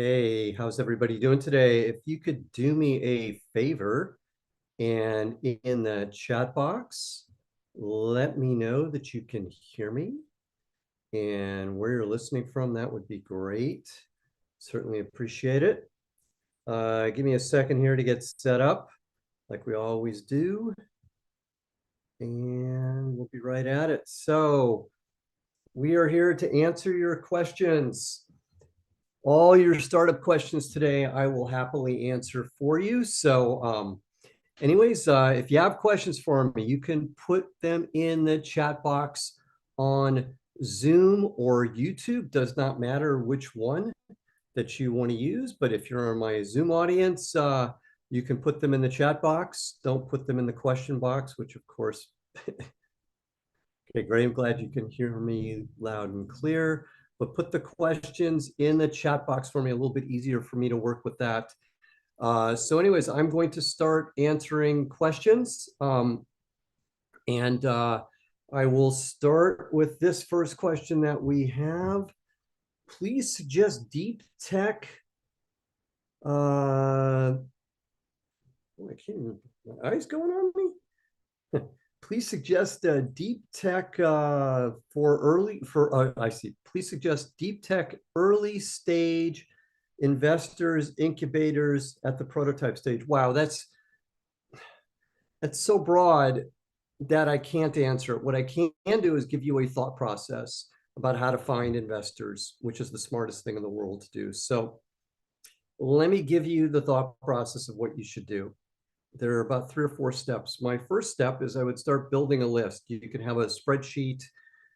Hey, how's everybody doing today? If you could do me a favor and in the chat box, let me know that you can hear me and where you're listening from, that would be great. Certainly appreciate it. Give me a second here to get set up like we always do. And we'll be right at it. So we are here to answer your questions. All your startup questions today, I will happily answer for you. So anyways, if you have questions for me, you can put them in the chat box on Zoom or YouTube. Does not matter which one that you want to use. But if you're on my Zoom audience, you can put them in the chat box. Don't put them in the question box, which of course, okay, great. I'm glad you can hear me loud and clear. But put the questions in the chat box for me, a little bit easier for me to work with that. So anyways, I'm going to start answering questions. And I will start with this first question that we have. Please suggest deep tech. I can't even, my eyes going on me? Please suggest deep tech I see. Please suggest deep tech early stage investors, incubators at the prototype stage. Wow, that's so broad that I can't answer it. What I can do is give you a thought process about how to find investors, which is the smartest thing in the world to do. So let me give you the thought process of what you should do. There are about 3 or 4 steps. My first step is I would start building a list. You could have a spreadsheet.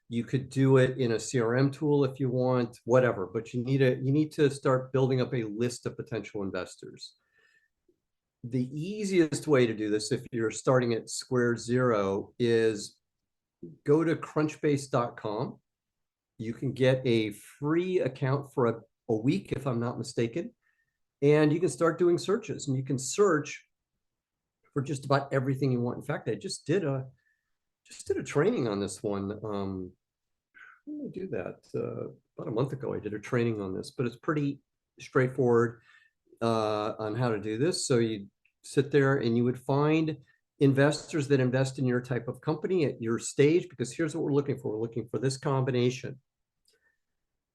You could do it in a CRM tool if you want, whatever, but you need to start building up a list of potential investors. The easiest way to do this, if you're starting at square zero, is go to crunchbase.com. You can get a free account for a week, if I'm not mistaken, and you can start doing searches, and you can search for just about everything you want. In fact, I just did a training on this one. When did I do that? About a month ago, I did a training on this, but it's pretty straightforward on how to do this. So you sit there and you would find investors that invest in your type of company at your stage, because here's what we're looking for. We're looking for this combination.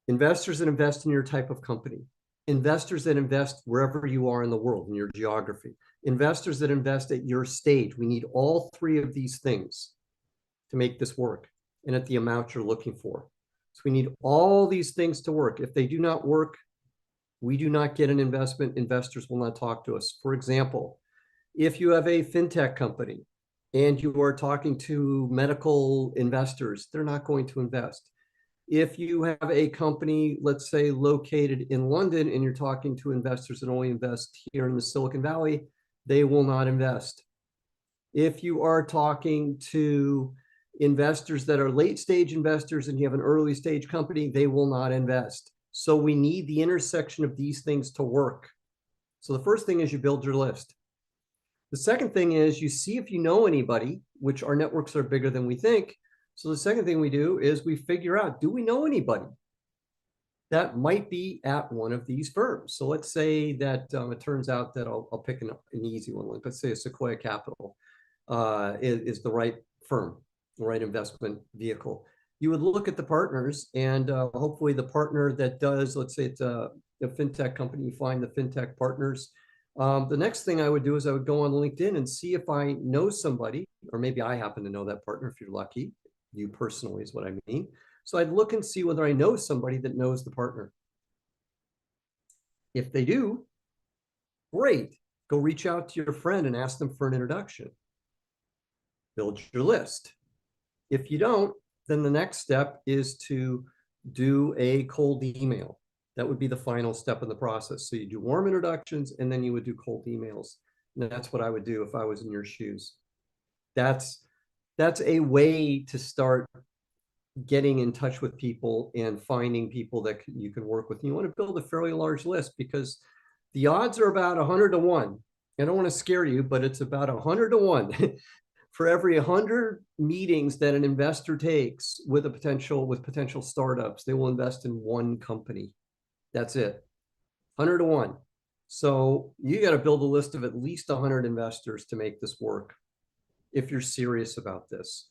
Investors that invest in your type of company, investors that invest wherever you are in the world, in your geography, investors that invest at your stage. We need all 3 of these things to make this work and at the amount you're looking for. So we need all these things to work. If they do not work, we do not get an investment. Investors will not talk to us. For example, if you have a fintech company and you are talking to medical investors, they're not going to invest. If you have a company, let's say, located in London, and you're talking to investors that only invest here in the Silicon Valley, they will not invest. If you are talking to investors that are late stage investors and you have an early stage company, they will not invest. So we need the intersection of these things to work. So the first thing is you build your list. The second thing is you see if you know anybody, which our networks are bigger than we think. So the second thing we do is we figure out, do we know anybody that might be at one of these firms? So let's say that it turns out that I'll pick an easy one. Like let's say a Sequoia Capital is the right firm, the right investment vehicle. You would look at the partners, and hopefully the partner that does, let's say it's a fintech company, you find the fintech partners. The next thing I would do is I would go on LinkedIn and see if I know somebody, or maybe I happen to know that partner if you're lucky. You personally is what I mean. So I'd look and see whether I know somebody that knows the partner. If they do, great. Go reach out to your friend and ask them for an introduction. Build your list. If you don't, then the next step is to do a cold email. That would be the final step in the process. So you do warm introductions, and then you would do cold emails. And that's what I would do if I was in your shoes. That's a way to start getting in touch with people and finding people that you can work with. And you want to build a fairly large list, because the odds are about 100 to 1. I don't want to scare you, but it's about 100 to 1. For every 100 meetings that an investor takes with potential startups, they will invest in one company. That's it. 100 to 1. So you got to build a list of at least 100 investors to make this work if you're serious about this.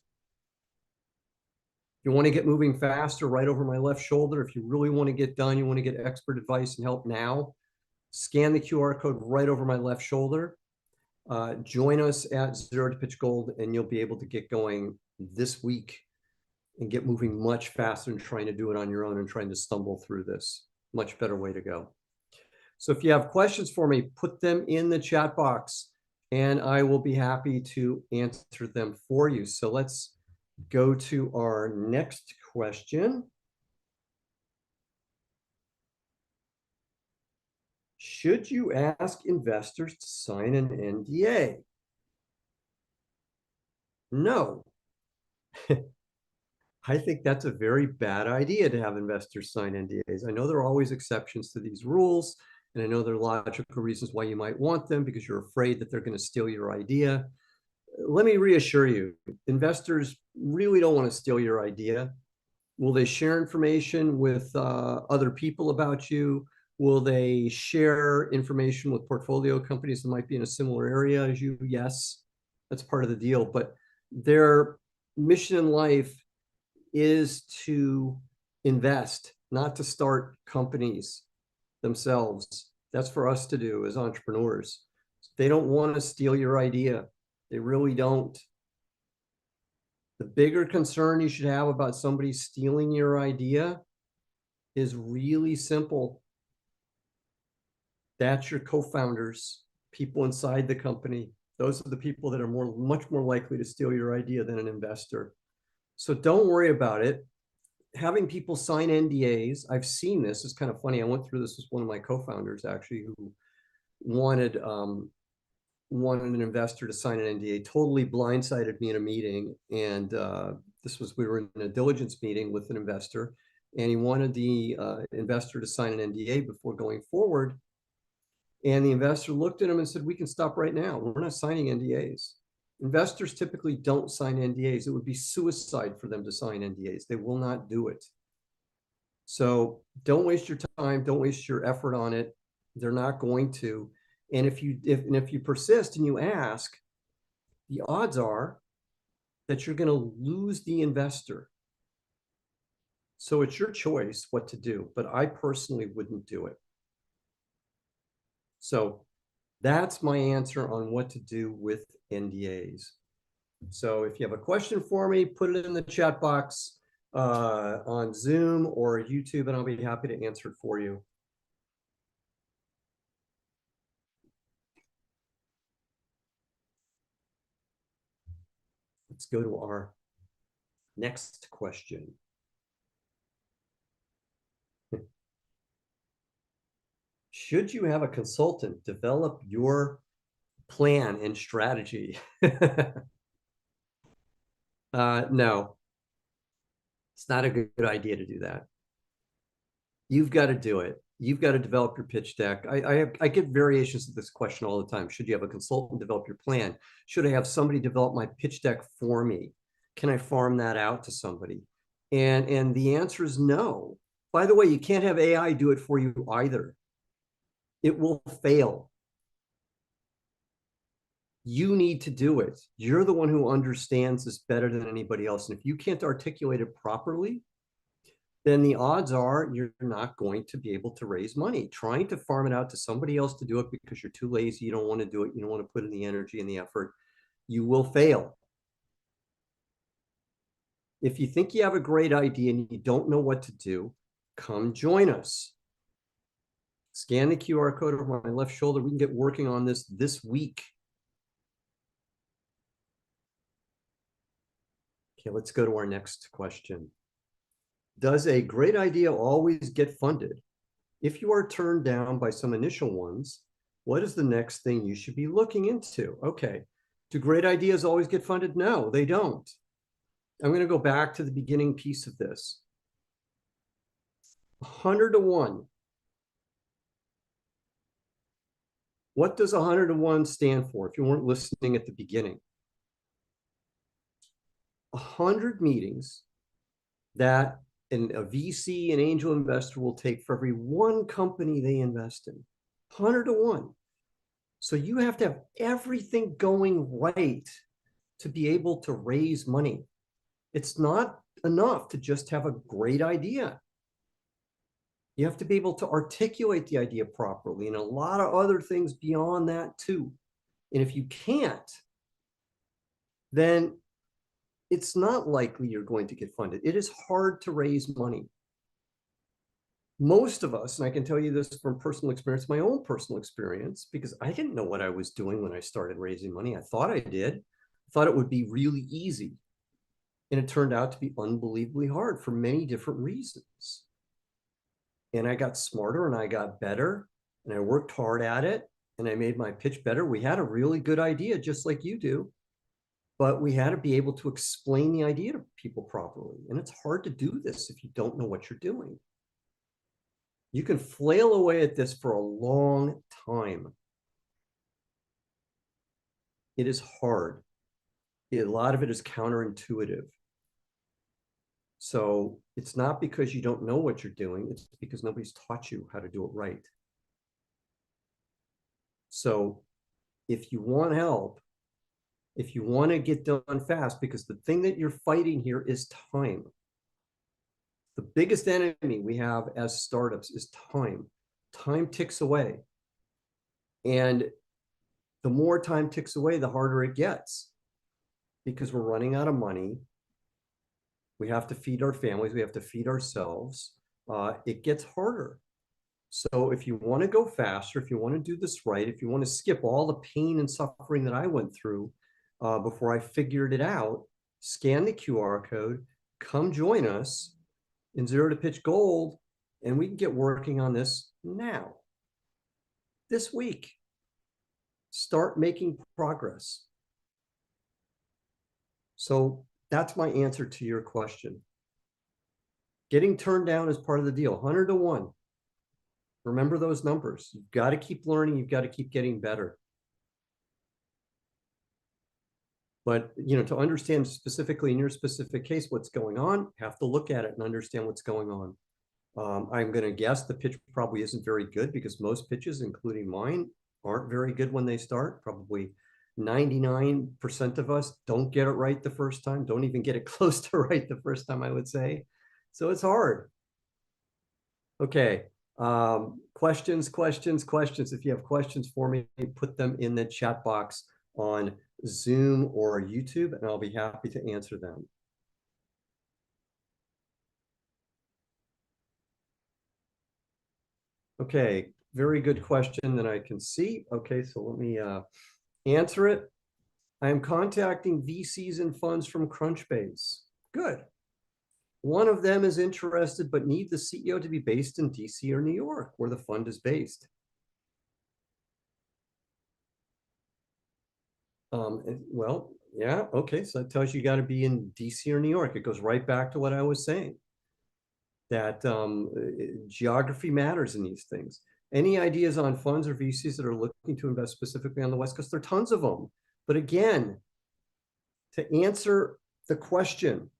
If you want to get moving faster, right over my left shoulder. If you really want to get done, you want to get expert advice and help now, scan the QR code right over my left shoulder. Join us at Zero to Pitch Gold, and you'll be able to get going this week and get moving much faster than trying to do it on your own and trying to stumble through this. Much better way to go. So if you have questions for me, put them in the chat box and I will be happy to answer them for you. So let's go to our next question. Should you ask investors to sign an NDA? No. I think that's a very bad idea to have investors sign NDAs. I know there are always exceptions to these rules, and I know there are logical reasons why you might want them because you're afraid that they're going to steal your idea. Let me reassure you, investors really don't want to steal your idea. Will they share information with other people about you? Will they share information with portfolio companies that might be in a similar area as you? Yes, that's part of the deal. But their mission in life is to invest, not to start companies themselves. That's for us to do as entrepreneurs. They don't want to steal your idea. They really don't. The bigger concern you should have about somebody stealing your idea is really simple. That's your co-founders, people inside the company. Those are the people that are much more likely to steal your idea than an investor. So don't worry about it. Having people sign NDAs, I've seen this. It's kind of funny. I went through this with one of my co-founders actually, who wanted an investor to sign an NDA. Totally blindsided me in a meeting, and we were in a diligence meeting with an investor, and he wanted the investor to sign an NDA before going forward. And the investor looked at him and said, "We can stop right now. We're not signing NDAs." Investors typically don't sign NDAs. It would be suicide for them to sign NDAs. They will not do it. So don't waste your time. Don't waste your effort on it. They're not going to. And if you persist and you ask, the odds are that you're going to lose the investor. So it's your choice what to do, but I personally wouldn't do it. So that's my answer on what to do with NDAs. So if you have a question for me, put it in the chat box on Zoom or YouTube, and I'll be happy to answer it for you. Let's go to our next question. Should you have a consultant develop your plan and strategy? No, it's not a good idea to do that. You've got to do it. You've got to develop your pitch deck. I get variations of this question all the time. Should you have a consultant develop your plan? Should I have somebody develop my pitch deck for me? Can I farm that out to somebody? And the answer is no. By the way, you can't have AI do it for you either. It will fail. You need to do it. You're the one who understands this better than anybody else. And if you can't articulate it properly, then the odds are you're not going to be able to raise money. Trying to farm it out to somebody else to do it because you're too lazy, you don't want to do it, you don't want to put in the energy and the effort, you will fail. If you think you have a great idea and you don't know what to do, come join us. Scan the QR code over my left shoulder. We can get working on this week. Okay, let's go to our next question. Does a great idea always get funded? If you are turned down by some initial ones, what is the next thing you should be looking into? Okay, do great ideas always get funded? No, they don't. I'm going to go back to the beginning piece of this. 100 to 1. What does 100 to 1 stand for if you weren't listening at the beginning? 100 meetings that and a VC, an angel investor, will take for every one company they invest in, 100 to 1. So you have to have everything going right to be able to raise money. It's not enough to just have a great idea. You have to be able to articulate the idea properly and a lot of other things beyond that too. And if you can't, then it's not likely you're going to get funded. It is hard to raise money. Most of us, and I can tell you this from personal experience, my own personal experience, because I didn't know what I was doing when I started raising money. I thought I did. I thought it would be really easy. And it turned out to be unbelievably hard for many different reasons. And I got smarter and I got better and I worked hard at it and I made my pitch better. We had a really good idea, just like you do, but we had to be able to explain the idea to people properly. And it's hard to do this if you don't know what you're doing. You can flail away at this for a long time. It is hard. A lot of it is counterintuitive. So it's not because you don't know what you're doing, it's because nobody's taught you how to do it right. So if you want help, if you want to get done fast, because the thing that you're fighting here is time. The biggest enemy we have as startups is time. Time ticks away. And the more time ticks away, the harder it gets because we're running out of money. We have to feed our families. We have to feed ourselves. It gets harder. So if you want to go faster, if you want to do this right, if you want to skip all the pain and suffering that I went through before I figured it out, scan the QR code, come join us in Zero to Pitch Gold, and we can get working on this now. This week, start making progress. So that's my answer to your question. Getting turned down is part of the deal, 100 to 1. Remember those numbers. You've got to keep learning. You've got to keep getting better. But, to understand specifically in your specific case what's going on, have to look at it and understand what's going on. I'm going to guess the pitch probably isn't very good because most pitches, including mine, aren't very good when they start. Probably 99% of us don't get it right the first time, don't even get it close to right the first time, I would say. So it's hard. Okay. Questions. If you have questions for me, put them in the chat box on Zoom or YouTube, and I'll be happy to answer them. Okay, very good question that I can see. Okay, so let me answer it. I am contacting VCs and funds from Crunchbase. Good. One of them is interested, but need the CEO to be based in DC or New York, where the fund is based. Well, yeah, okay, so that tells you got to be in DC or New York. It goes right back to what I was saying, that geography matters in these things. Any ideas on funds or VCs that are looking to invest specifically on the West Coast? There are tons of them. But again, to answer the question,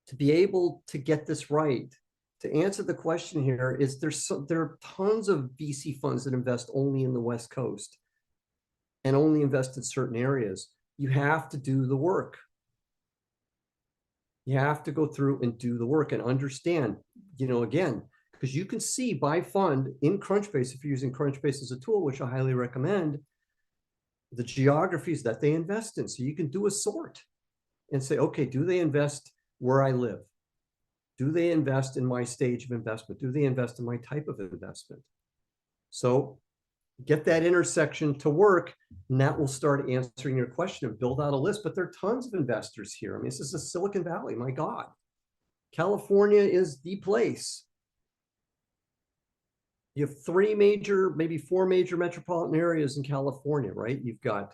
to be able to get this right, to answer the question here is there are tons of VC funds that invest only in the West Coast and only invest in certain areas. You have to do the work. You have to go through and do the work and understand, again, because you can see by fund in Crunchbase, if you're using Crunchbase as a tool, which I highly recommend, the geographies that they invest in. So you can do a sort and say, okay, do they invest where I live? Do they invest in my stage of investment? Do they invest in my type of investment? So get that intersection to work, and that will start answering your question and build out a list. But there are tons of investors here. I mean, this is a Silicon Valley, my God. California is the place. You have maybe four major metropolitan areas in California, right? We've got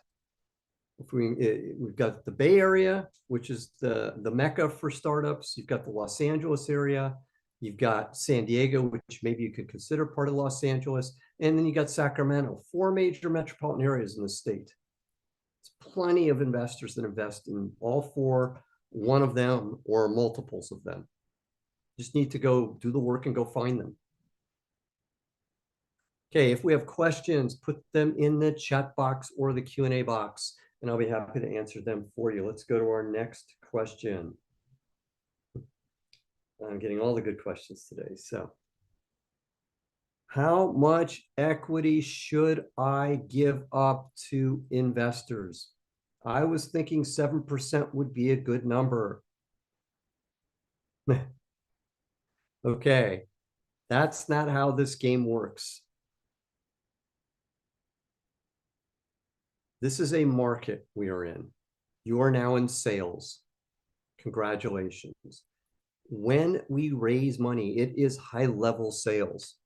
the Bay Area, which is the mecca for startups. You've got the Los Angeles area. You've got San Diego, which maybe you could consider part of Los Angeles. And then you got Sacramento, 4 major metropolitan areas in the state. It's plenty of investors that invest in all 4 one of them or multiples of them. Just need to go do the work and go find them. Okay, if we have questions, put them in the chat box or the Q&A box, and I'll be happy to answer them for you. Let's go to our next question. I'm getting all the good questions today. So, how much equity should I give up to investors? I was thinking 7% would be a good number. Okay, that's not how this game works. This is a market we are in. You are now in sales. Congratulations. When we raise money, it is high-level sales.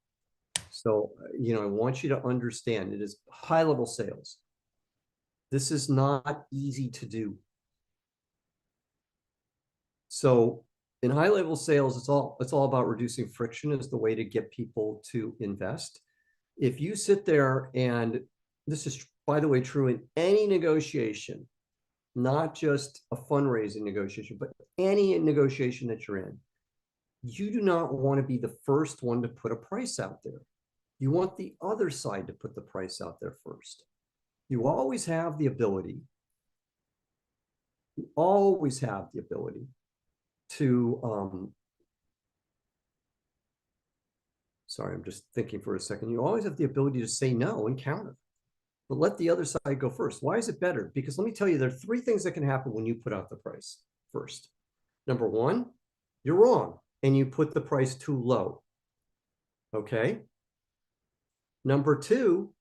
So, I want you to understand it is high-level sales. This is not easy to do. So in high-level sales, it's all about reducing friction is the way to get people to invest. If you sit there, and this is, by the way, true in any negotiation, not just a fundraising negotiation, but any negotiation that you're in, you do not want to be the first one to put a price out there. You want the other side to put the price out there first. You always have the ability to, sorry, I'm just thinking for a second. You always have the ability to say no and counter, but let the other side go first. Why is it better? Because let me tell you, there are three things that can happen when you put out the price first. Number one, you're wrong and you put the price too low. Okay. Number two,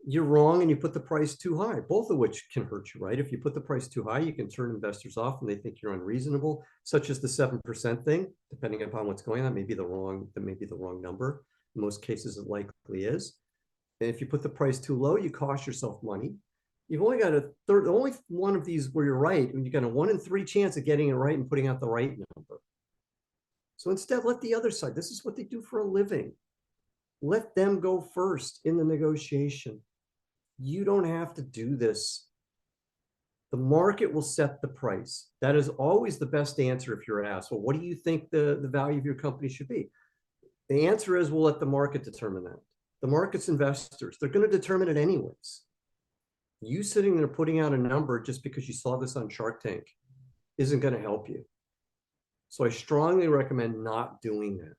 you're wrong and you put the price too high, both of which can hurt you, right? If you put the price too high, you can turn investors off and they think you're unreasonable, such as the 7% thing, depending upon what's going on. That may be the wrong number. In most cases, it likely is. And if you put the price too low, you cost yourself money. You've only got only one of these where you're right, and you got a 1 in 3 chance of getting it right and putting out the right number. So instead, let the other side, this is what they do for a living. Let them go first in the negotiation. You don't have to do this. The market will set the price. That is always the best answer if you're asked, well, what do you think the value of your company should be? The answer is we'll let the market determine that. The market's investors. They're going to determine it anyways. You sitting there putting out a number just because you saw this on Shark Tank isn't going to help you. So I strongly recommend not doing that.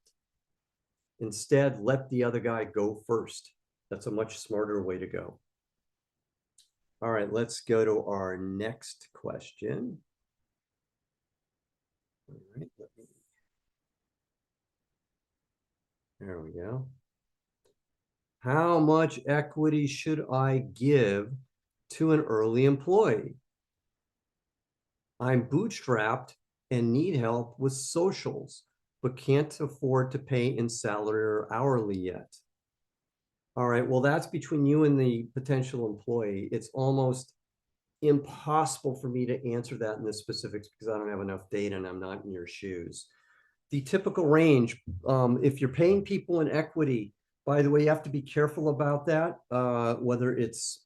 Instead, let the other guy go first. That's a much smarter way to go. All right, let's go to our next question. All right, there we go. How much equity should I give to an early employee? I'm bootstrapped and need help with socials, but can't afford to pay in salary or hourly yet. All right, well, that's between you and the potential employee. It's almost impossible for me to answer that in the specifics because I don't have enough data and I'm not in your shoes. The typical range, if you're paying people in equity, by the way, you have to be careful about that, whether it's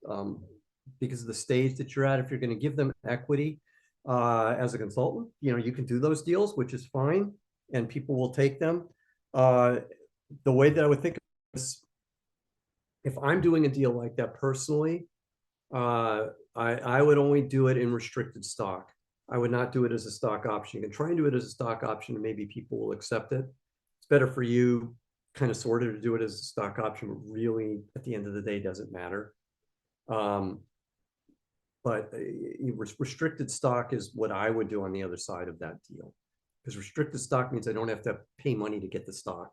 because of the stage that you're at. If you're going to give them equity as a consultant, you can do those deals, which is fine, and people will take them. The way that I would think is, if I'm doing a deal like that personally, I would only do it in restricted stock. I would not do it as a stock option. You can try and do it as a stock option and maybe people will accept it. It's better for you, kind of sort of, to do it as a stock option, but really at the end of the day, doesn't matter. But restricted stock is what I would do on the other side of that deal. Because restricted stock means I don't have to pay money to get the stock.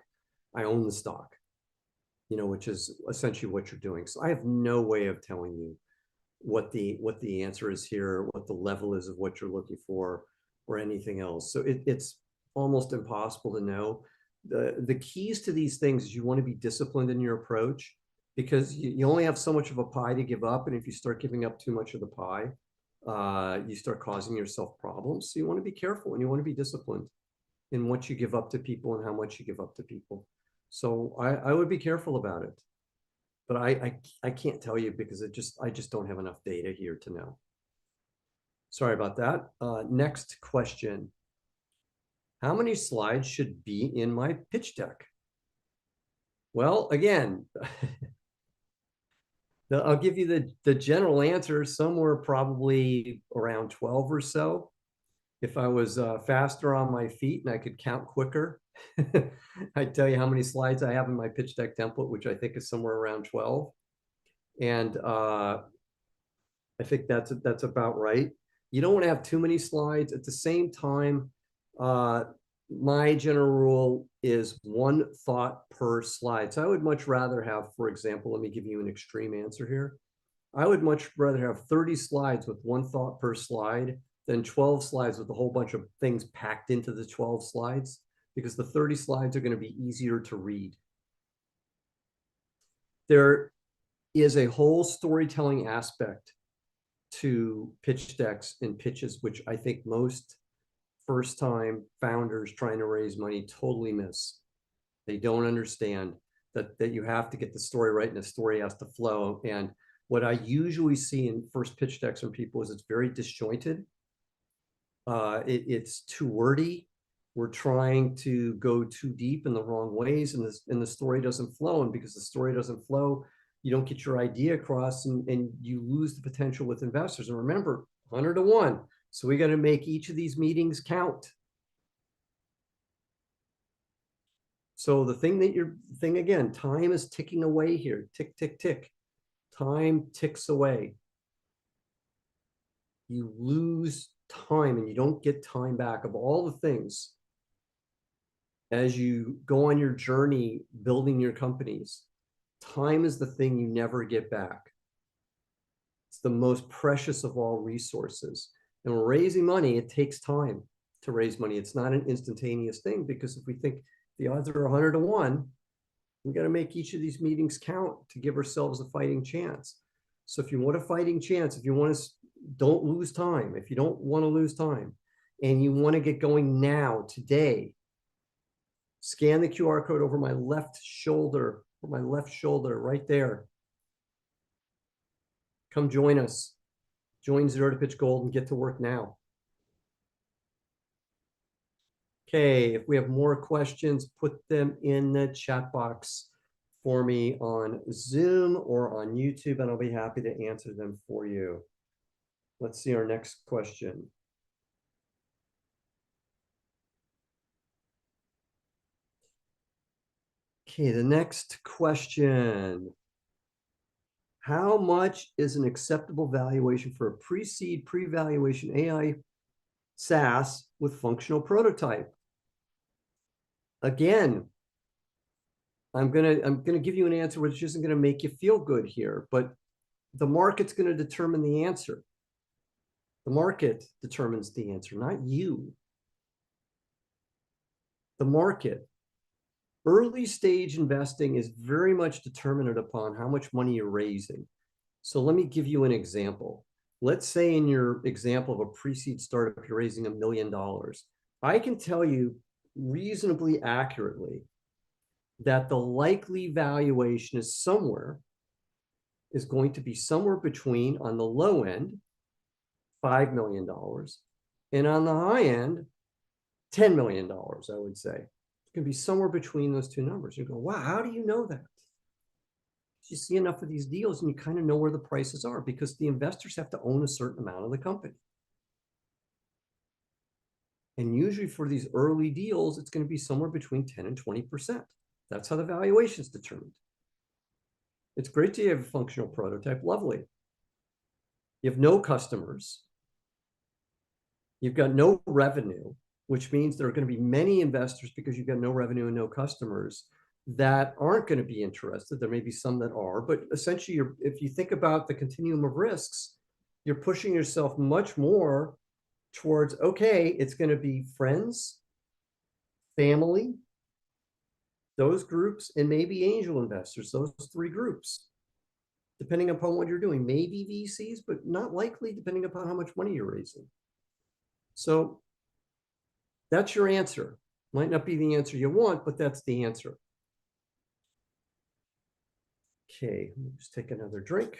I own the stock, which is essentially what you're doing. So I have no way of telling you what the answer is here, what the level is of what you're looking for, or anything else. So it's almost impossible to know. The keys to these things is you want to be disciplined in your approach, because you only have so much of a pie to give up. And if you start giving up too much of the pie, you start causing yourself problems. So you want to be careful and you want to be disciplined in what you give up to people and how much you give up to people. So I would be careful about it. But I can't tell you because I just don't have enough data here to know. Sorry about that. Next question. How many slides should be in my pitch deck? Well, again, I'll give you the general answer, somewhere probably around 12 or so. If I was faster on my feet and I could count quicker, I'd tell you how many slides I have in my pitch deck template, which I think is somewhere around 12. And I think that's about right. You don't want to have too many slides. At the same time, uh, my general rule is one thought per slide. So I would much rather have, for example, let me give you an extreme answer here. I would much rather have 30 slides with one thought per slide than 12 slides with a whole bunch of things packed into the 12 slides, because the 30 slides are going to be easier to read. There is a whole storytelling aspect to pitch decks and pitches, which I think most first time founders trying to raise money totally miss. They don't understand that you have to get the story right and the story has to flow. And what I usually see in first pitch decks from people is it's very disjointed. It's too wordy. We're trying to go too deep in the wrong ways, and the story doesn't flow. And because the story doesn't flow, you don't get your idea across, and you lose the potential with investors. And remember, 100 to 1. So we got to make each of these meetings count. So the thing again, time is ticking away here. Tick, tick, tick. Time ticks away. You lose time and you don't get time back. Of all the things, as you go on your journey building your companies, time is the thing you never get back. It's the most precious of all resources. And when raising money, it takes time to raise money. It's not an instantaneous thing, because if we think the odds are 100 to 1, we got to make each of these meetings count to give ourselves a fighting chance. So if you want a fighting chance, if you want to, don't lose time. If you don't want to lose time and you want to get going now, today, scan the QR code over my left shoulder, right there. Come join us. Join Zero to Pitch Gold and get to work now. Okay, if we have more questions, put them in the chat box for me on Zoom or on YouTube, and I'll be happy to answer them for you. Let's see our next question. Okay, the next question. How much is an acceptable valuation for a pre-seed, pre-valuation AI SaaS with functional prototype? Again, I'm gonna give you an answer which isn't gonna make you feel good here, but the market's gonna determine the answer. The market determines the answer, not you. The market. Early stage investing is very much determined upon how much money you're raising. So let me give you an example. Let's say in your example of a pre-seed startup, you're raising $1 million. I can tell you reasonably accurately that the likely valuation is going to be somewhere between, on the low end, $5 million, and on the high end, $10 million, I would say. It's going to be somewhere between those two numbers. You go, wow, how do you know that? You see enough of these deals and you kind of know where the prices are, because the investors have to own a certain amount of the company. And usually for these early deals, it's going to be somewhere between 10 and 20%. That's how the valuation is determined. It's great to have a functional prototype, lovely. You have no customers. You've got no revenue, which means there are going to be many investors, because you've got no revenue and no customers, that aren't going to be interested. There may be some that are, but essentially, if you think about the continuum of risks, you're pushing yourself much more towards, okay, it's going to be friends, family, those groups, and maybe angel investors, those three groups, depending upon what you're doing. Maybe VCs, but not likely, depending upon how much money you're raising. So that's your answer. Might not be the answer you want, but that's the answer. Okay, let me just take another drink.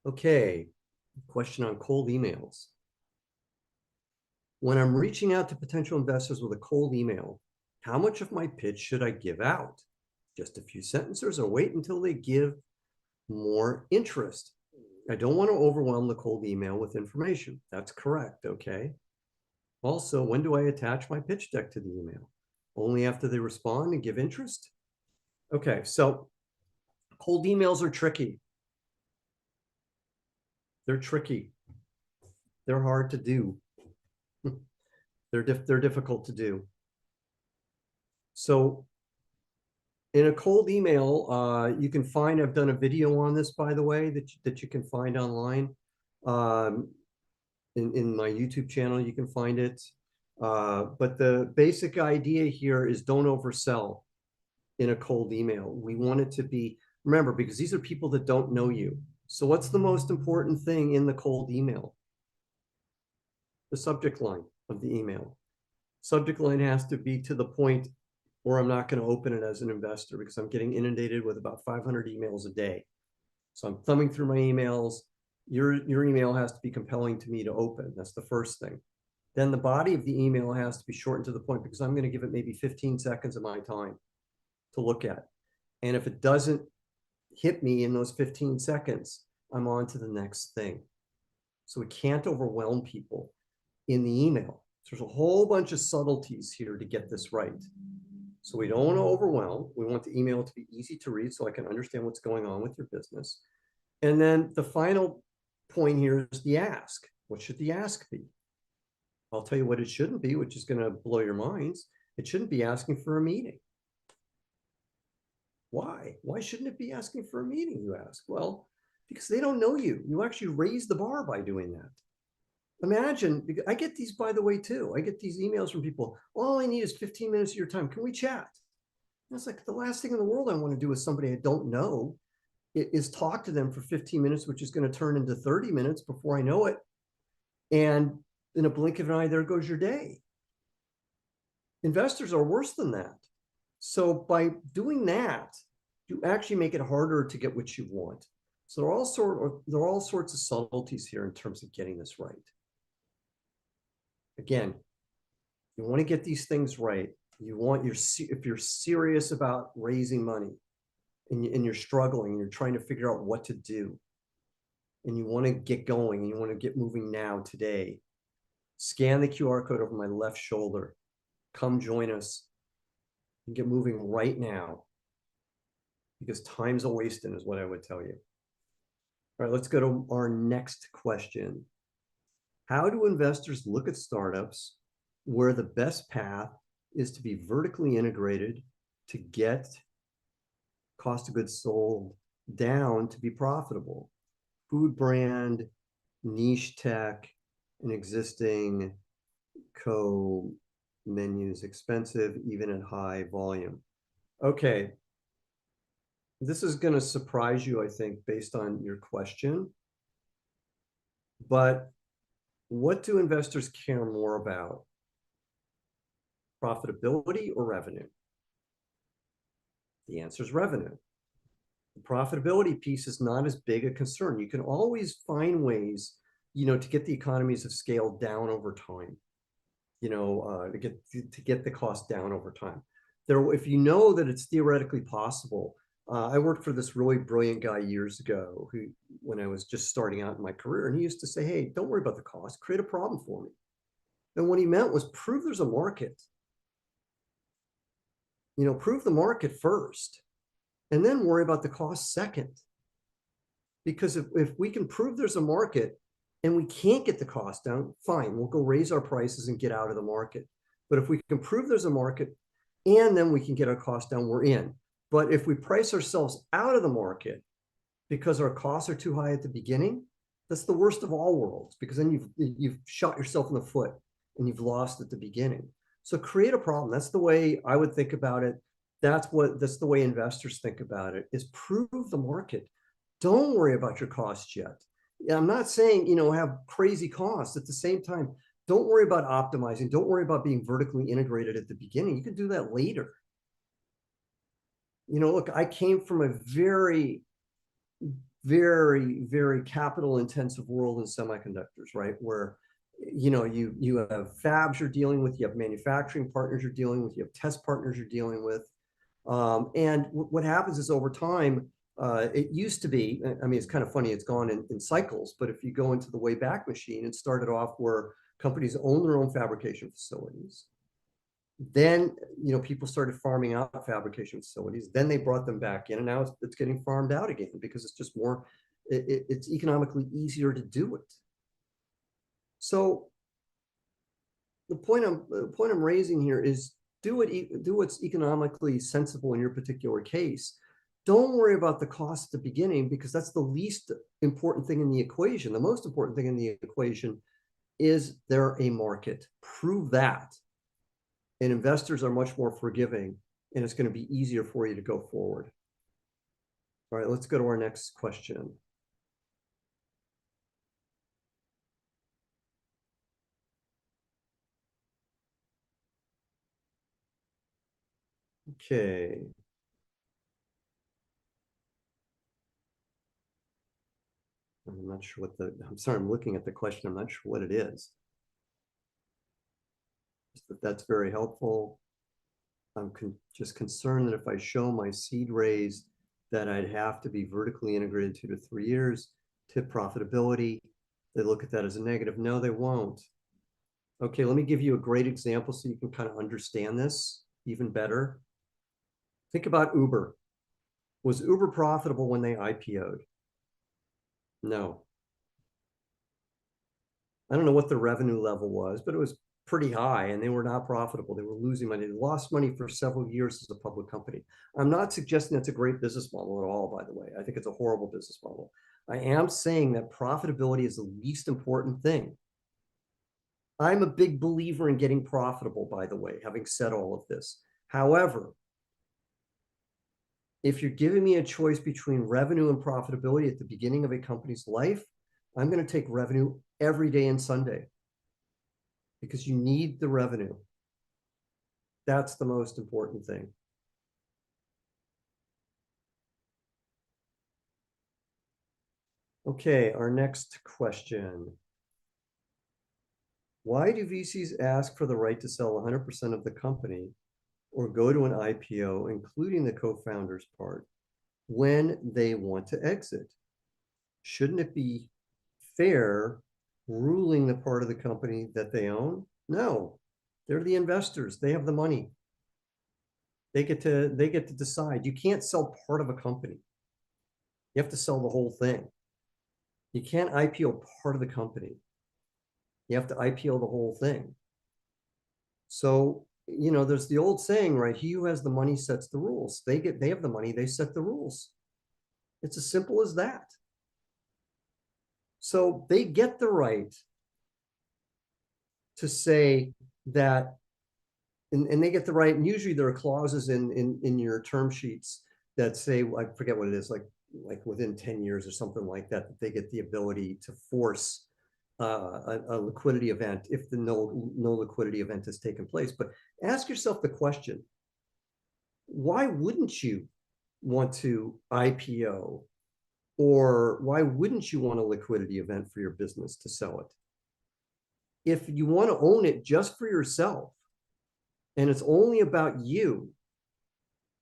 Okay, question on cold emails. When I'm reaching out to potential investors with a cold email, how much of my pitch should I give out? Just a few sentences or wait until they give more interest? I don't want to overwhelm the cold email with information. That's correct, okay? Also, when do I attach my pitch deck to the email? Only after they respond and give interest? Okay, so cold emails are tricky. They're tricky. They're hard to do. They're difficult to do. So in a cold email, you can find, I've done a video on this, by the way, that you can find online. Um, in my YouTube channel, you can find it. But the basic idea here is don't oversell in a cold email. We want it to be, remember, because these are people that don't know you. So what's the most important thing in the cold email? The subject line of the email. Subject line has to be to the point, or I'm not going to open it as an investor because I'm getting inundated with about 500 emails a day. So I'm thumbing through my emails. Your email has to be compelling to me to open. That's the first thing. Then the body of the email has to be shortened to the point because I'm going to give it maybe 15 seconds of my time to look at. And if it doesn't hit me in those 15 seconds, I'm on to the next thing. So we can't overwhelm people in the email. There's a whole bunch of subtleties here to get this right. So we don't want to overwhelm. We want the email to be easy to read so I can understand what's going on with your business. And then the final point here is the ask. What should the ask be? I'll tell you what it shouldn't be, which is going to blow your minds. It shouldn't be asking for a meeting. Why? Why shouldn't it be asking for a meeting, you ask? Well, because they don't know you. You actually raise the bar by doing that. Imagine, I get these, by the way, too. I get these emails from people. All I need is 15 minutes of your time. Can we chat? And it's like the last thing in the world I want to do with somebody I don't know is talk to them for 15 minutes, which is going to turn into 30 minutes before I know it. And in a blink of an eye, there goes your day. Investors are worse than that. So by doing that, you actually make it harder to get what you want. So there are all sorts of subtleties here in terms of getting this right. Again, you want to get these things right. If you're serious about raising money and you're struggling and you're trying to figure out what to do and you want to get going and you want to get moving now today, scan the QR code over my left shoulder. Come join us and get moving right now because time's a wasting is what I would tell you. All right, let's go to our next question. How do investors look at startups where the best path is to be vertically integrated to get cost of goods sold down to be profitable? Food brand, niche tech, and existing co-menus, expensive even at high volume. Okay, this is going to surprise you, I think, based on your question. But what do investors care more about? Profitability or revenue? The answer is revenue. The profitability piece is not as big a concern. You can always find ways, to get the economies of scale down over time, to get the cost down over time. If you know that it's theoretically possible, I worked for this really brilliant guy years ago when I was just starting out in my career, and he used to say, hey, don't worry about the cost, create a problem for me. And what he meant was prove there's a market. Prove the market first, and then worry about the cost second. Because if we can prove there's a market and we can't get the cost down, fine, we'll go raise our prices and get out of the market. But if we can prove there's a market and then we can get our cost down, we're in. But if we price ourselves out of the market because our costs are too high at the beginning, that's the worst of all worlds, because then you've shot yourself in the foot and you've lost at the beginning. So create a problem. That's the way I would think about it. That's the way investors think about it, is prove the market. Don't worry about your costs yet. I'm not saying, have crazy costs. At the same time, don't worry about optimizing. Don't worry about being vertically integrated at the beginning. You can do that later. Look, I came from a very, very, very capital intensive world in semiconductors, right? Where you have fabs you're dealing with, you have manufacturing partners you're dealing with, you have test partners you're dealing with. And what happens is over time, it used to be, I mean, it's kind of funny, it's gone in cycles, but if you go into the way back machine, it started off where companies own their own fabrication facilities. Then, people started farming out fabrication facilities. Then they brought them back in, and now it's getting farmed out again because it's just more, it's economically easier to do it. So the point I'm raising here is do what's economically sensible in your particular case. Don't worry about the cost at the beginning because that's the least important thing in the equation. The most important thing in the equation is there a market? Prove that. And investors are much more forgiving, and it's going to be easier for you to go forward. All right, let's go to our next question. Okay. I'm not sure I'm sorry, I'm looking at the question. I'm not sure what it is. That's very helpful. I'm just concerned that if I show my seed raise, that I'd have to be vertically integrated 2 to 3 years to profitability. They look at that as a negative. No, they won't. Okay, let me give you a great example so you can kind of understand this even better. Think about Uber. Was Uber profitable when they IPO'd? No. I don't know what the revenue level was, but it was pretty high and they were not profitable. They were losing money. They lost money for several years as a public company. I'm not suggesting that's a great business model at all, by the way. I think it's a horrible business model. I am saying that profitability is the least important thing. I'm a big believer in getting profitable, by the way, having said all of this. However, if you're giving me a choice between revenue and profitability at the beginning of a company's life, I'm going to take revenue every day and Sunday because you need the revenue. That's the most important thing. Okay, our next question. Why do VCs ask for the right to sell 100% of the company or go to an IPO, including the co-founders part, when they want to exit? Shouldn't it be fair ruling the part of the company that they own? No, they're the investors. They have the money. They get to decide. You can't sell part of a company. You have to sell the whole thing. You can't IPO part of the company. You have to IPO the whole thing. So, there's the old saying, right? He who has the money sets the rules. They have the money, they set the rules. It's as simple as that. So they get the right to say that, and they get the right, and usually there are clauses in your term sheets that say, I forget what it is, like within 10 years or something like that, that they get the ability to force a liquidity event if the no liquidity event has taken place. But ask yourself the question, why wouldn't you want to IPO, or why wouldn't you want a liquidity event for your business to sell it? If you want to own it just for yourself and it's only about you,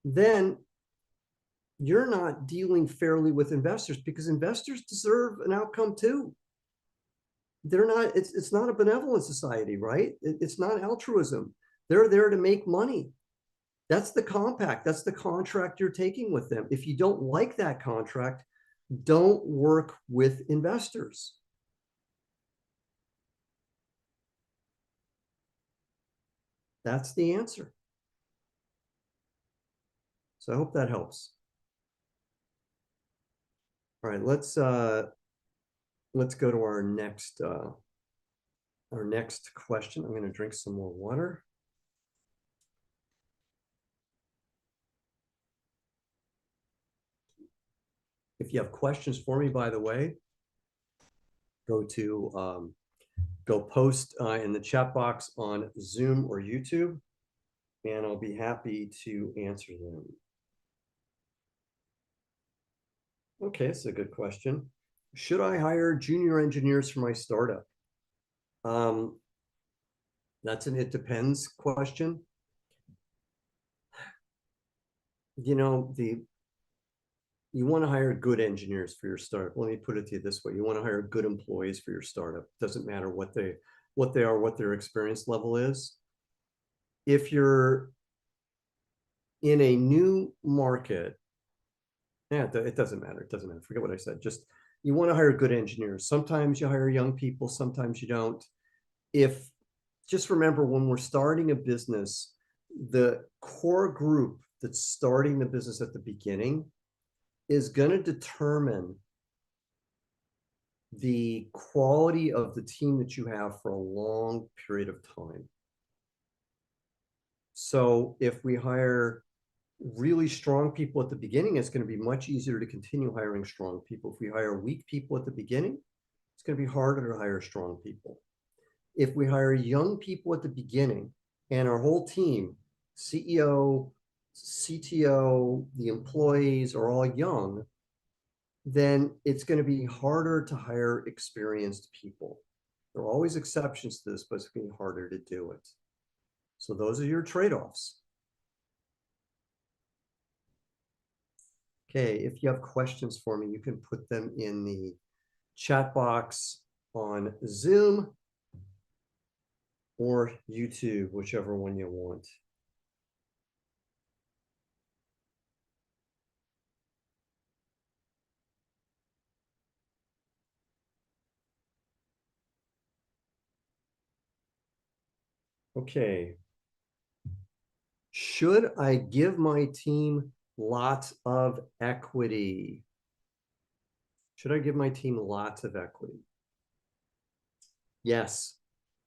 then you're not dealing fairly with investors because investors deserve an outcome too. They're not, it's not a benevolent society, right? It's not altruism. They're there to make money. That's the compact. That's the contract you're taking with them. If you don't like that contract, don't work with investors. That's the answer. So I hope that helps. All right, let's go to our next question. I'm going to drink some more water. If you have questions for me, by the way, go post in the chat box on Zoom or YouTube, and I'll be happy to answer them. Okay, that's a good question. Should I hire junior engineers for my startup? Um, that's an it depends question. The you want to hire good engineers for your startup. Let me put it to you this way. You want to hire good employees for your startup. Doesn't matter what they are, what their experience level is. If you're in a new market, yeah, it doesn't matter. It doesn't matter. Forget what I said. Just you want to hire good engineers. Sometimes you hire young people, sometimes you don't. If Just remember when we're starting a business, the core group that's starting the business at the beginning is going to determine the quality of the team that you have for a long period of time. So if we hire really strong people at the beginning, it's going to be much easier to continue hiring strong people. If we hire weak people at the beginning, it's going to be harder to hire strong people. If we hire young people at the beginning and our whole team, CEO, CTO, the employees are all young, then it's going to be harder to hire experienced people. There are always exceptions to this, but it's going to be harder to do it. So those are your trade-offs. Okay, if you have questions for me, you can put them in the chat box on Zoom or YouTube, whichever one you want. Okay. Should I give my team lots of equity? Should I give my team lots of equity? Yes,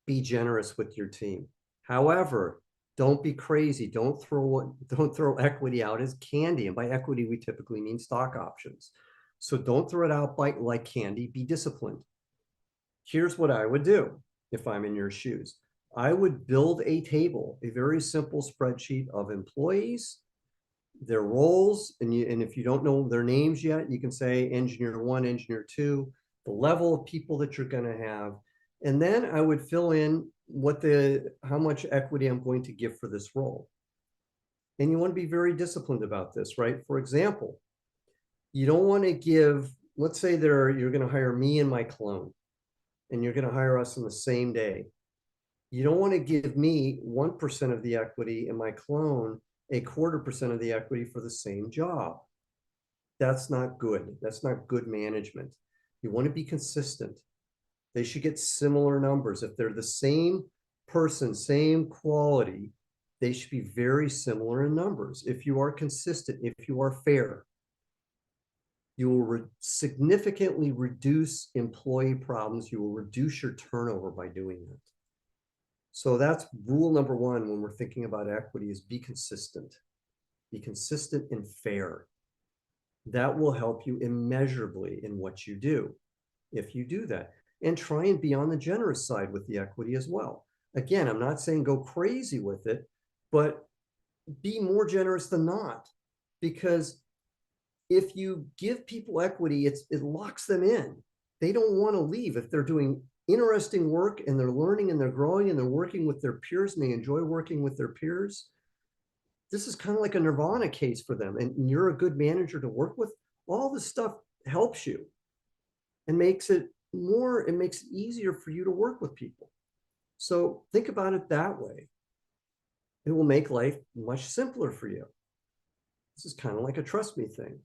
be generous with your team. However, don't be crazy. Don't throw equity out as candy. And by equity, we typically mean stock options. So don't throw it out like candy. Be disciplined. Here's what I would do if I'm in your shoes. I would build a table, a very simple spreadsheet of employees, their roles, and if you don't know their names yet, you can say engineer one, engineer two, the level of people that you're going to have, and then I would fill in how much equity I'm going to give for this role. And you want to be very disciplined about this, right? For example, you don't want to give, let's say you're going to hire me and my clone, and you're going to hire us on the same day. You don't want to give me 1% of the equity and my clone a 0.25% of the equity for the same job. That's not good. That's not good management. You want to be consistent. They should get similar numbers. If they're the same person, same quality, they should be very similar in numbers. If you are consistent, if you are fair, you will significantly reduce employee problems. You will reduce your turnover by doing that. So that's rule number one when we're thinking about equity is be consistent. Be consistent and fair. That will help you immeasurably in what you do if you do that. And try and be on the generous side with the equity as well. Again, I'm not saying go crazy with it, but be more generous than not. Because if you give people equity, it locks them in. They don't want to leave if they're doing interesting work and they're learning and they're growing and they're working with their peers and they enjoy working with their peers. This is kind of like a nirvana case for them. And you're a good manager to work with. All this stuff helps you and makes it easier for you to work with people. So think about it that way. It will make life much simpler for you. This is kind of like a trust me thing.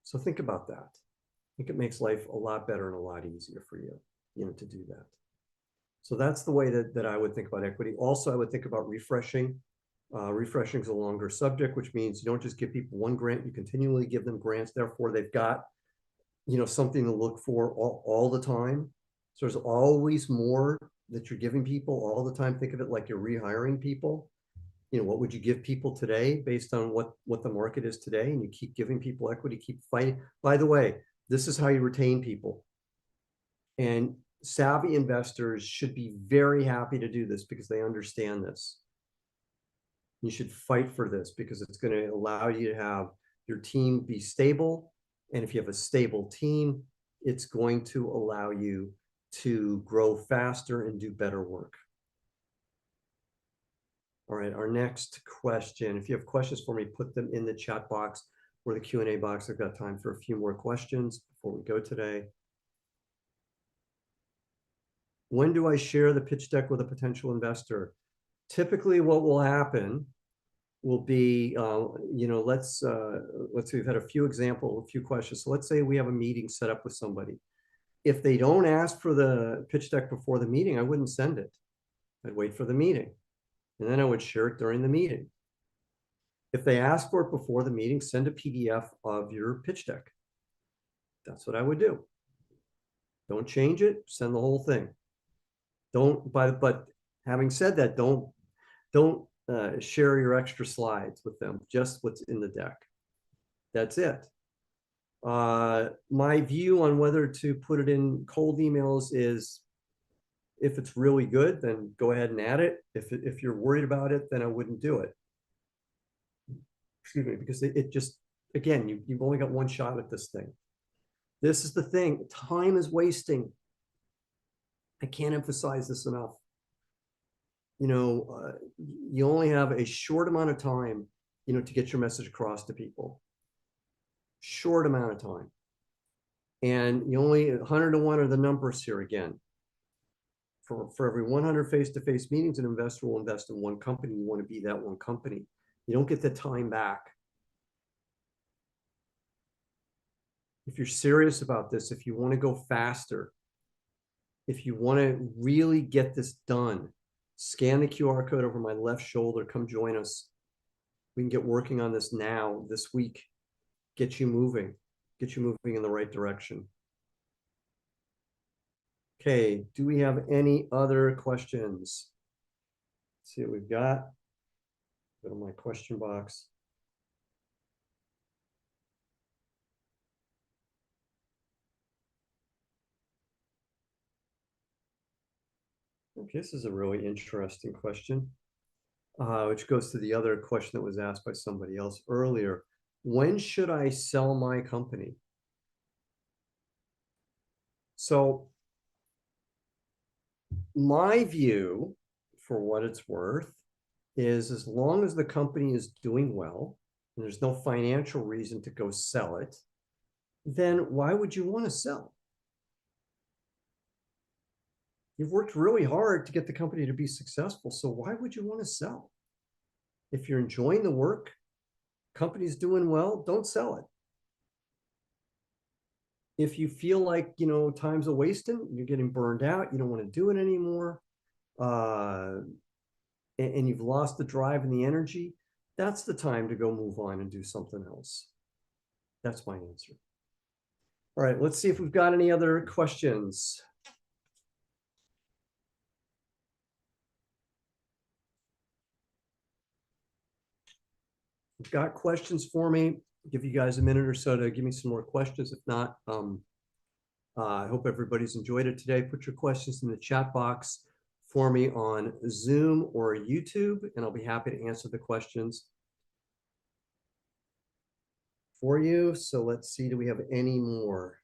So think about that. I think it makes life a lot better and a lot easier for you, to do that. So that's the way that I would think about equity. Also, I would think about refreshing. Refreshing is a longer subject, which means you don't just give people one grant, you continually give them grants. Therefore, they've got, something to look for all the time. So there's always more that you're giving people all the time. Think of it like you're rehiring people. What would you give people today based on what the market is today? And you keep giving people equity, keep fighting. By the way, this is how you retain people. And savvy investors should be very happy to do this because they understand this. You should fight for this because it's going to allow you to have your team be stable. And if you have a stable team, it's going to allow you to grow faster and do better work. All right, our next question. If you have questions for me, put them in the chat box or the Q&A box. I've got time for a few more questions before we go today. When do I share the pitch deck with a potential investor? Typically, what will happen will be, let's say we've had a few questions. So let's say we have a meeting set up with somebody. If they don't ask for the pitch deck before the meeting, I wouldn't send it. I'd wait for the meeting, and then I would share it during the meeting. If they ask for it before the meeting, send a PDF of your pitch deck. That's what I would do. Don't change it, send the whole thing. But having said that, don't share your extra slides with them, just what's in the deck. That's it. My view on whether to put it in cold emails is, if it's really good, then go ahead and add it. If you're worried about it, then I wouldn't do it. Excuse me, because it just, again, you've only got one shot at this thing. This is the thing. Time is wasting. I can't emphasize this enough. You only have a short amount of time, to get your message across to people. Short amount of time. And you only 100 to 1 are the numbers here again. For every 100 face-to-face meetings, an investor will invest in one company. You want to be that one company. You don't get the time back. If you're serious about this, if you want to go faster, if you want to really get this done, scan the QR code over my left shoulder. Come join us. We can get working on this now, this week. Get you moving in the right direction. Okay, do we have any other questions? Let's see what we've got. Go to my question box. Okay, this is a really interesting question, which goes to the other question that was asked by somebody else earlier. When should I sell my company? So my view, for what it's worth, is as long as the company is doing well and there's no financial reason to go sell it, then why would you want to sell? You've worked really hard to get the company to be successful, so why would you want to sell? If you're enjoying the work, company's doing well, don't sell it. If you feel like, time's a wasting, you're getting burned out, you don't want to do it anymore, and you've lost the drive and the energy, that's the time to go move on and do something else. That's my answer. All right, let's see if we've got any other questions. If you've got questions for me, I'll give you guys a minute or so to give me some more questions. If not, I hope everybody's enjoyed it today. Put your questions in the chat box for me on Zoom or YouTube, and I'll be happy to answer the questions for you. So let's see, do we have any more?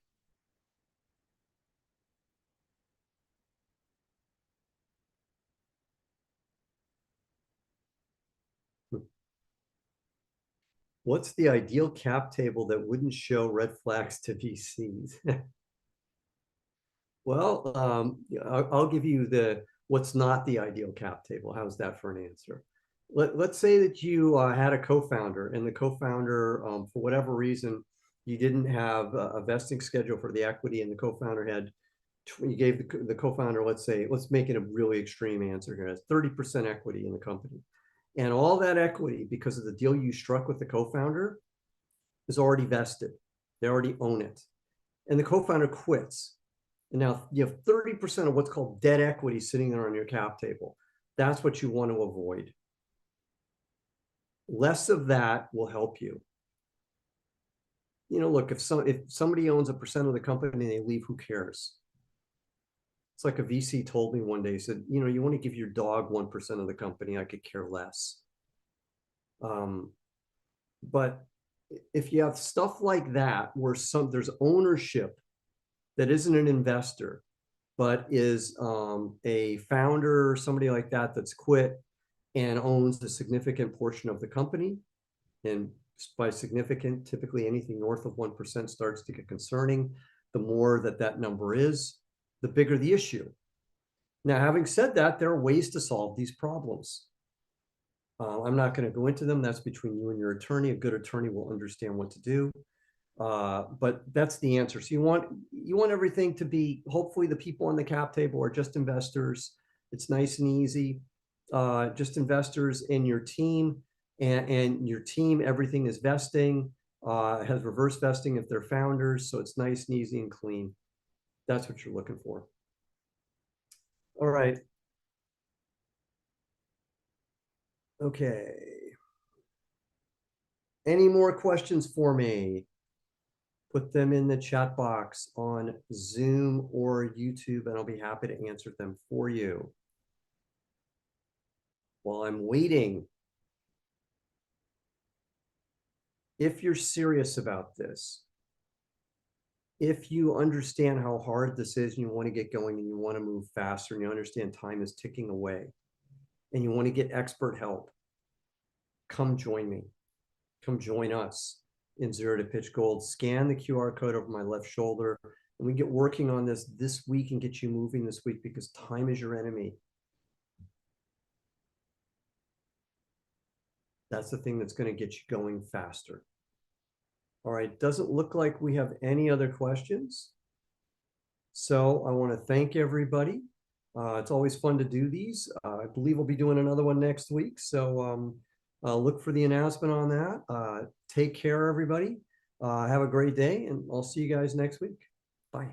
What's the ideal cap table that wouldn't show red flags to VCs? Well, I'll give you what's not the ideal cap table. How's that for an answer? Let's say that you had a co-founder, and the co-founder, for whatever reason, you didn't have a vesting schedule for the equity, and the co-founder you gave the co-founder, let's make it a really extreme answer here, has 30% equity in the company. And all that equity, because of the deal you struck with the co-founder, is already vested. They already own it. And the co-founder quits. And now you have 30% of what's called dead equity sitting there on your cap table. That's what you want to avoid. Less of that will help you. Look, if somebody owns 1% of the company and they leave, who cares? It's like a VC told me one day, he said, you want to give your dog 1% of the company, I could care less. But if you have stuff like that where there's ownership that isn't an investor, but is a founder or somebody like that that's quit and owns a significant portion of the company, and by significant, typically anything north of 1% starts to get concerning. The more that that number is, the bigger the issue. Now, having said that, there are ways to solve these problems. I'm not going to go into them. That's between you and your attorney. A good attorney will understand what to do. But that's the answer. So you want everything to be, hopefully the people on the cap table are just investors. It's nice and easy. Just investors in your team, and your team, everything is vesting, has reverse vesting if they're founders. So it's nice and easy and clean. That's what you're looking for. All right. Okay. Any more questions for me? Put them in the chat box on Zoom or YouTube, and I'll be happy to answer them for you. While I'm waiting, if you're serious about this, if you understand how hard this is and you want to get going and you want to move faster and you understand time is ticking away and you want to get expert help, come join me. Come join us in Zero to Pitch Gold. Scan the QR code over my left shoulder, and we get working on this week and get you moving this week, because time is your enemy. That's the thing that's going to get you going faster. All right, doesn't look like we have any other questions. So I want to thank everybody. It's always fun to do these. I believe we'll be doing another one next week. So look for the announcement on that. Take care, everybody. Have a great day, and I'll see you guys next week. Bye.